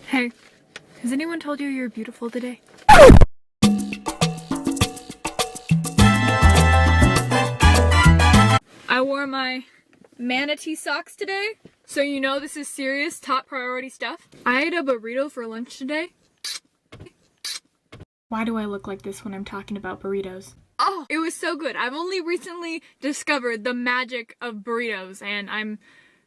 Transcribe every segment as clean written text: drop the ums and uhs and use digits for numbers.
Hey, has anyone told you you're beautiful today? I wore my manatee socks today, so you know this is serious, top priority stuff. I ate a burrito for lunch today. Why do I look like this when I'm talking about burritos? Oh, it was so good. I've only recently discovered the magic of burritos, and I'm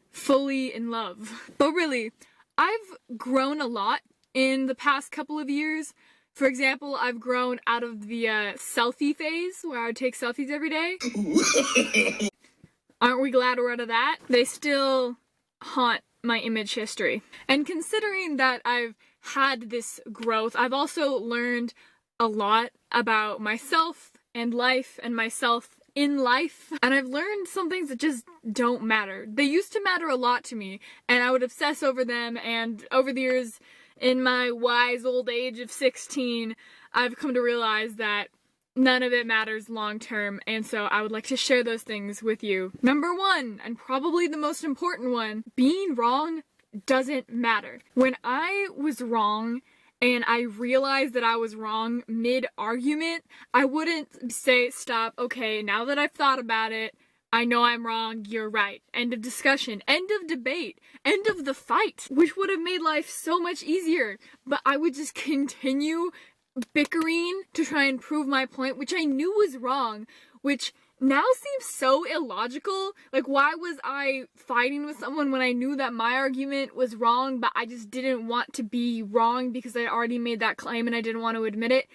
fully in love. But really, I've grown a lot in the past couple of years. For example, I've grown out of the selfie phase where I would take selfies every day. Aren't we glad we're out of that? They still haunt my image history. And considering that I've had this growth, I've also learned a lot about myself and life and myself in life. And I've learned some things that just don't matter. They used to matter a lot to me, and I would obsess over them, and over the years, in my wise old age of 16, I've come to realize that none of it matters long term, and so I would like to share those things with you. Number one, and probably the most important one, being wrong doesn't matter. When I was wrong and I realized that I was wrong mid-argument, I wouldn't say, stop, okay, now that I've thought about it, I know I'm wrong, you're right. End of discussion, end of debate, end of the fight, which would have made life so much easier. But I would just continue bickering to try and prove my point, which I knew was wrong, which now seems so illogical. Like, why was I fighting with someone when I knew that my argument was wrong, but I just didn't want to be wrong because I already made that claim and I didn't want to admit it?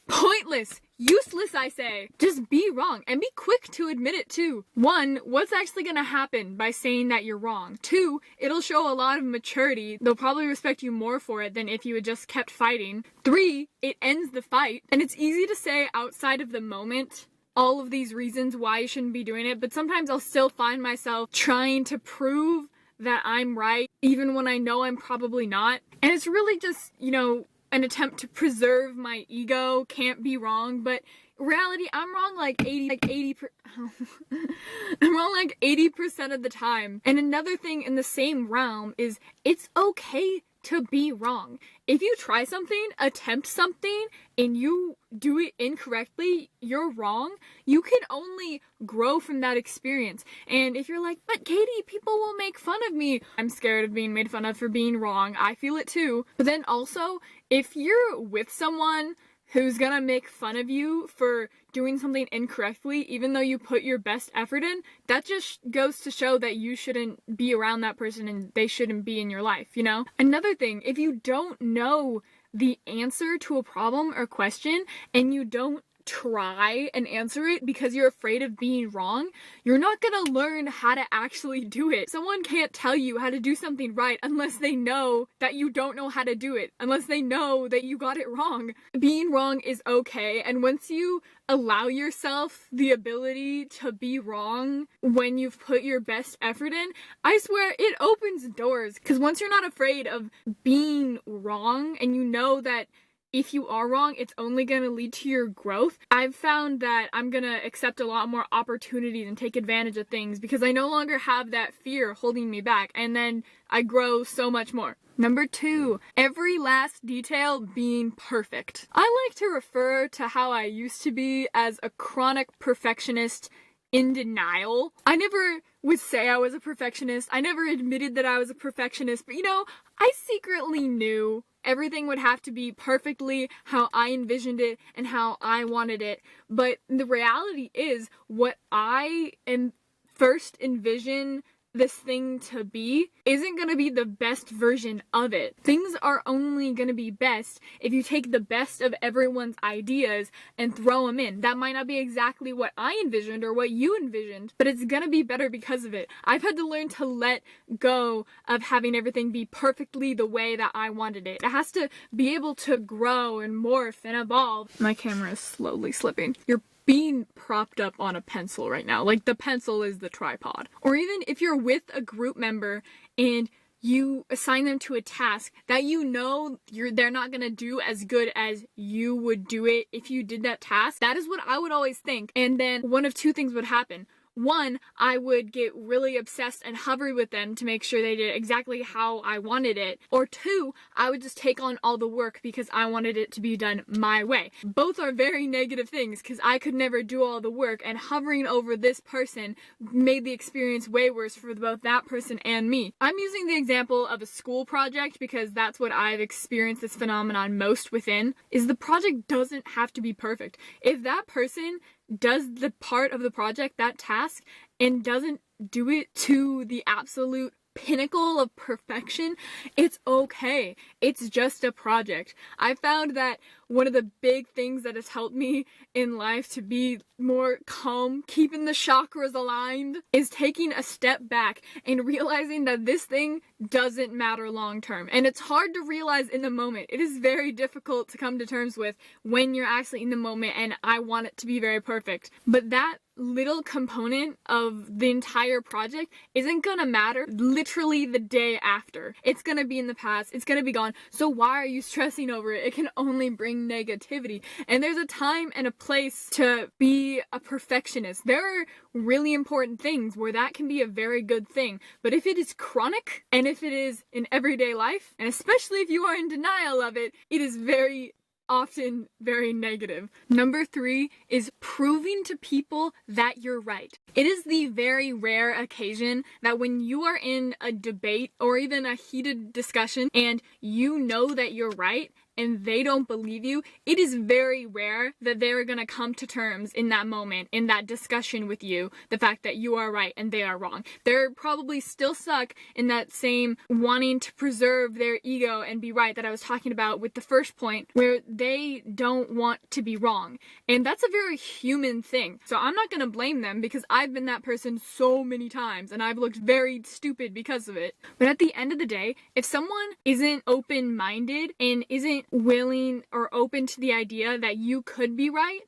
Pointless, useless, I say. Just be wrong, and be quick to admit it too. One, what's actually gonna happen by saying that you're wrong? Two, it'll show a lot of maturity. They'll probably respect you more for it than if you had just kept fighting. Three, it ends the fight. And it's easy to say outside of the moment all of these reasons why you shouldn't be doing it, but sometimes I'll still find myself trying to prove that I'm right, even when I know I'm probably not. And it's really just, an attempt to preserve my ego, can't be wrong, but reality, I'm wrong like 80% of the time. And another thing in the same realm is it's okay to be wrong. If you try something, attempt something, and you do it incorrectly, you're wrong. You can only grow from that experience. And if you're like, but Katie, people will make fun of me. I'm scared of being made fun of for being wrong. I feel it too. But then also, if you're with someone who's gonna make fun of you for doing something incorrectly, even though you put your best effort in, that just goes to show that you shouldn't be around that person and they shouldn't be in your life, Another thing, if you don't know the answer to a problem or question and you don't try and answer it because you're afraid of being wrong, you're not gonna learn how to actually do it. Someone can't tell you how to do something right unless they know that you don't know how to do it, unless they know that you got it wrong. Being wrong is okay, and once you allow yourself the ability to be wrong when you've put your best effort in, I swear it opens doors. Because once you're not afraid of being wrong and you know that if you are wrong, it's only going to lead to your growth, I've found that I'm going to accept a lot more opportunities and take advantage of things because I no longer have that fear holding me back, and then I grow so much more. Number two, every last detail being perfect. I like to refer to how I used to be as a chronic perfectionist in denial. I never would say I was a perfectionist. I never admitted that I was a perfectionist, but I secretly knew everything would have to be perfectly how I envisioned it and how I wanted it. But the reality is, what I first envision this thing to be isn't gonna be the best version of it. Things are only gonna be best if you take the best of everyone's ideas and throw them in. That might not be exactly what I envisioned or what you envisioned, but it's gonna be better because of it. I've had to learn to let go of having everything be perfectly the way that I wanted it. It has to be able to grow and morph and evolve. My camera is slowly slipping. You're being propped up on a pencil right now. Like, the pencil is the tripod. Or even if you're with a group member and you assign them to a task that they're not gonna do as good as you would do it if you did that task, that is what I would always think. And then one of two things would happen. one, I would get really obsessed and hover with them to make sure they did exactly how I wanted it, or two, I would just take on all the work because I wanted it to be done my way. Both are very negative things because I could never do all the work, and hovering over this person made the experience way worse for both that person and me. I'm using the example of a school project because that's what I've experienced this phenomenon most within, is the project doesn't have to be perfect. If that person does the part of the project, that task, and doesn't do it to the absolute pinnacle of perfection, it's okay. It's just a project. I found that one of the big things that has helped me in life to be more calm, keeping the chakras aligned, is taking a step back and realizing that this thing doesn't matter long term. And it's hard to realize in the moment. It is very difficult to come to terms with when you're actually in the moment and I want it to be very perfect. But that little component of the entire project isn't gonna matter literally the day after. It's gonna be in the past, it's gonna be gone, so why are you stressing over it? It can only bring negativity. And there's a time and a place to be a perfectionist. There are really important things where that can be a very good thing, but if it is chronic, and if it is in everyday life, and especially if you are in denial of it, it is very often very negative. Number 3 is proving to people that you're right. It is the very rare occasion that when you are in a debate or even a heated discussion and you know that you're right and they don't believe you, it is very rare that they're gonna come to terms in that moment, in that discussion with you, the fact that you are right and they are wrong. They're probably still stuck in that same wanting to preserve their ego and be right that I was talking about with the first point, where they don't want to be wrong. And that's a very human thing. So I'm not gonna blame them because I've been that person so many times and I've looked very stupid because of it. But at the end of the day, if someone isn't open-minded and isn't willing or open to the idea that you could be right,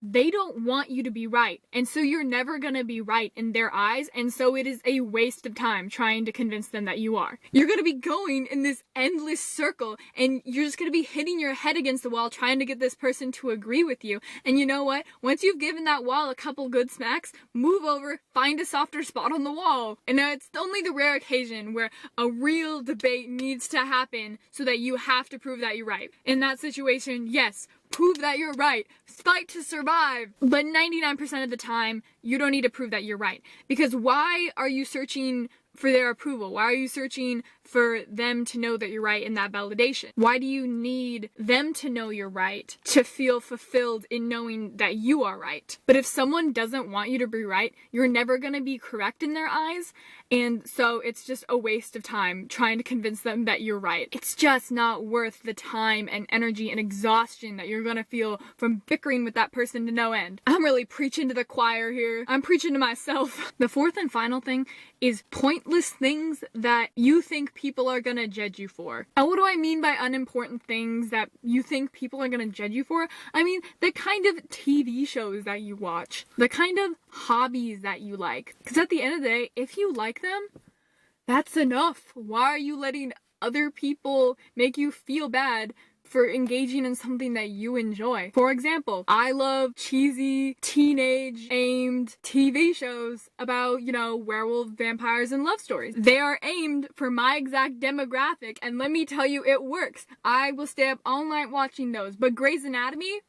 they don't want you to be right. And so you're never gonna be right in their eyes, and so it is a waste of time trying to convince them that you are. You're gonna be going in this endless circle, and you're just gonna be hitting your head against the wall trying to get this person to agree with you. And you know what? Once you've given that wall a couple good smacks, move over, find a softer spot on the wall. And now it's only the rare occasion where a real debate needs to happen so that you have to prove that you're right. In that situation, yes, prove that you're right. Fight to survive. But 99% of the time, you don't need to prove that you're right. Because why are you searching for their approval? Why are you searching for them to know that you're right in that validation? Why do you need them to know you're right to feel fulfilled in knowing that you are right? But if someone doesn't want you to be right, you're never going to be correct in their eyes. And so it's just a waste of time trying to convince them that you're right. It's just not worth the time and energy and exhaustion that you're going to feel from bickering with that person to no end. I'm really preaching to the choir here. I'm preaching to myself. The fourth and final thing is pointless things that you think people are gonna judge you for. And what do I mean by unimportant things that you think people are gonna judge you for? I mean the kind of TV shows that you watch, the kind of hobbies that you like. Because at the end of the day, if you like them, that's enough. Why are you letting other people make you feel bad for engaging in something that you enjoy? For example, I love cheesy, teenage-aimed TV shows about, werewolf, vampires, and love stories. They are aimed for my exact demographic, and let me tell you, it works. I will stay up all night watching those. But Grey's Anatomy,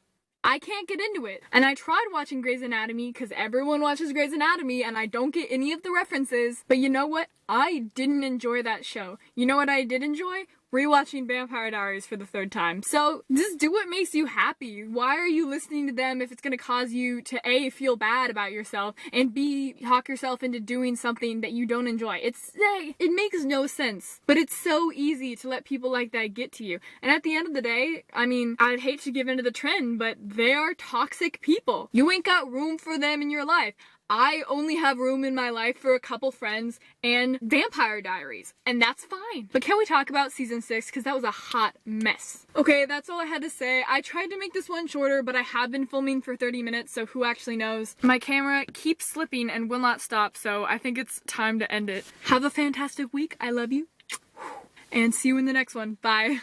I can't get into it. And I tried watching Grey's Anatomy because everyone watches Grey's Anatomy and I don't get any of the references. But you know what? I didn't enjoy that show. You know what I did enjoy? Rewatching Vampire Diaries for the 3rd time. So just do what makes you happy. Why are you listening to them if it's gonna cause you to A, feel bad about yourself, and B, talk yourself into doing something that you don't enjoy? It makes no sense. But it's so easy to let people like that get to you. And at the end of the day, I mean, I'd hate to give into the trend, but they are toxic people. You ain't got room for them in your life. I only have room in my life for a couple friends and Vampire Diaries, and that's fine. But can we talk about season 6, because that was a hot mess. Okay, that's all I had to say. I tried to make this one shorter, but I have been filming for 30 minutes, so who actually knows? My camera keeps slipping and will not stop, so I think it's time to end it. Have a fantastic week. I love you. And see you in the next one. Bye.